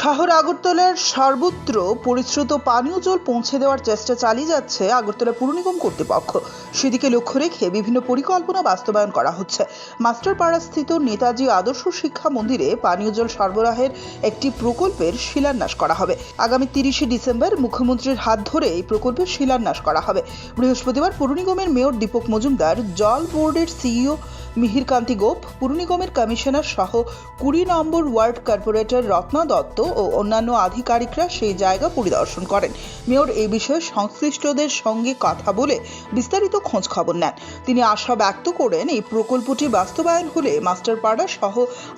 শহর আগরতলার সর্বত্র পরিশ্রুত পানীয় জল পৌঁছে দেওয়ার চেষ্টা চালিয়ে যাচ্ছে আগরতলা পুর নিগম কর্তৃপক্ষ। সেদিকে লক্ষ্য রেখে বিভিন্ন পরিকল্পনা বাস্তবায়ন করা হচ্ছে। মাস্টারপাড়াস্থিত নেতাজি আদর্শ শিক্ষা মন্দিরে পানীয় জল সরবরাহের একটি প্রকল্পের শিলান্যাস করা হবে। আগামী 30শে ডিসেম্বর মুখ্যমন্ত্রীর হাত ধরে এই প্রকল্পের শিলান্যাস করা হবে। বৃহস্পতিবার পুর নিগমের মেয়র দীপক মজুমদার, জল বোর্ডের সিইও মিহিরকান্তি গোপ, পুর নিগমের কমিশনার সহ 20 নম্বর ওয়ার্ড কর্পোরেটর রত্না দত্ত ও অন্যান্য আধিকারিকরা সেই জায়গা পরিদর্শন করেন। মেয়র এই বিষয়ে সংশ্লিষ্টদের সঙ্গে কথা বলে বিস্তারিত খোঁজ খবর নেন। তিনি আশা ব্যক্ত করেন এই প্রকল্পটি বাস্তবায়ন হলে মাস্টারপাড়া সহ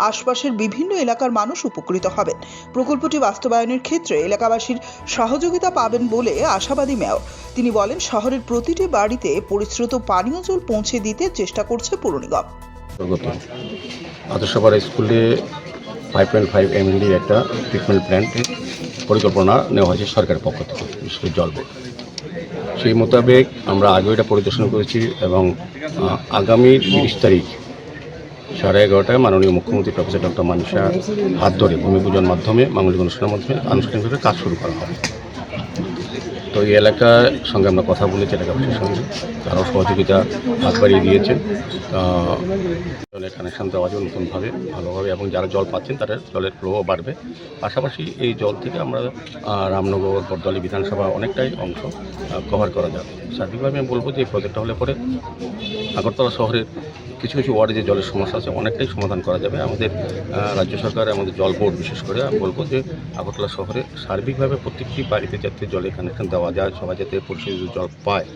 আশপাশের বিভিন্ন এলাকার মানুষ উপকৃত হবেন। প্রকল্পটি বাস্তবায়নের ক্ষেত্রে এলাকাবাসীর সহযোগিতা পাবেন বলে আশাবাদী মেয়র। তিনি বলেন, শহরের প্রতিটি বাড়িতে পরিশ্রুত পানীয় জল পৌঁছে দিতে চেষ্টা করছে পুর নিগম। আদর্শপাড়া স্কুলে 5.5 MLD একটা ট্রিটমেন্ট প্ল্যান্টের পরিকল্পনা নেওয়া হয়েছে সরকারের পক্ষ থেকে, বিশেষ করে জল বোর্ড। সেই মোতাবেক আমরা আগেও এটা পরিদর্শন করেছি এবং আগামী 30 তারিখ 11:30টায় মাননীয় মুখ্যমন্ত্রী প্রফেসর ডক্টর মানিক শাহর হাত ধরে ভূমি পূজনের মাধ্যমে মাঙ্গলিক অনুষ্ঠানের মাধ্যমে আনুষ্ঠানিকভাবে কাজ শুরু করা হবে। তো এই এলাকার সঙ্গে আমরা কথা বলেছি, এলাকাবাসীর সঙ্গে তারাও সহযোগিতা হাত বাড়িয়ে দিয়েছেন। জলের কানেকশান দেওয়া যাবে নতুনভাবে, ভালোভাবে, এবং যারা জল পাচ্ছেন তাদের জলের ফ্লোও বাড়বে। পাশাপাশি এই জল থেকে আমরা রামনগর, বটতলী বিধানসভা অনেকটাই অংশ কভার করা যাবে। সার্বিকভাবে আমি বলবো যে এই প্রজেক্টটা হলে পরে আগরতলা শহরের কিছু কিছু ওয়ার্ডে যে জলের সমস্যা আছে অনেকটাই সমাধান করা যাবে। আমাদের রাজ্য সরকার, আমাদের জল বোর্ড বিশেষ করে আমি বলবো যে আগরতলা শহরে সার্বিকভাবে প্রত্যেকটি বাড়িতে যাতে জলের কানেকশন দেওয়া যায়, সবাই যাতে পরিশোধিত জল পায়,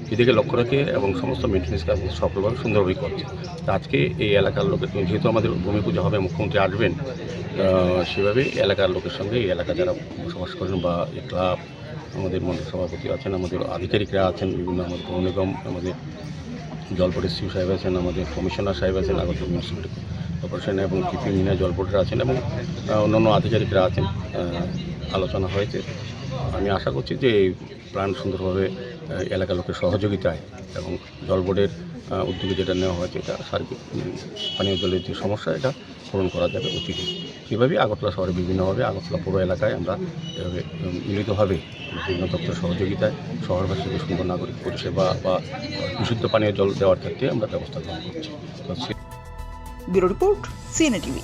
সেদিকে লক্ষ্য রাখে এবং সমস্ত মেনটেন্যান্স কাজ সফলভাবে সুন্দরভাবে করছে। তো আজকে এই এলাকার লোকের, যেহেতু আমাদের ভূমি পূজা হবে, মুখ্যমন্ত্রী আসবেন, সেভাবে এলাকার লোকের সঙ্গে এই এলাকা যারা বসবাস করেন বা এই ক্লাব, আমাদের মন্ডল সভাপতি আছেন, আমাদের আধিকারিকরা আছেন, বিভিন্ন আমাদের পৌর নিগম, আমাদের জল বোর্ডের সিউ সাহেব আছেন, আমাদের কমিশনার সাহেব আছেন, আগরতলা মিউনিসিপ্যালিটি কর্পোরেশন এবং পিপি মিনা জল বোর্ডের আছেন এবং অন্যান্য আধিকারিকরা আছেন। আলোচনা হয়েছে। আমি আশা করছি যে এই প্ল্যান সুন্দরভাবে এলাকার লোকের সহযোগিতায় এবং জল বোর্ডের উদ্যোগে যেটা নেওয়া হয়েছে, এটা সার্বিক পানীয় জলের যে সমস্যা এটা পূরণ করা যাবে অচিরে। এভাবেই আগরতলা শহরে বিভিন্নভাবে আগরতলা পুরো এলাকায় আমরা এভাবে মিলিতভাবে বিভিন্ন দপ্তরের সহযোগিতায় শহরবাসীকে সুন্দর নাগরিক পরিষেবা বা বিশুদ্ধ পানীয় জল দেওয়ার ক্ষেত্রে আমরা ব্যবস্থা গ্রহণ করছি। Bureau report, CNA TV.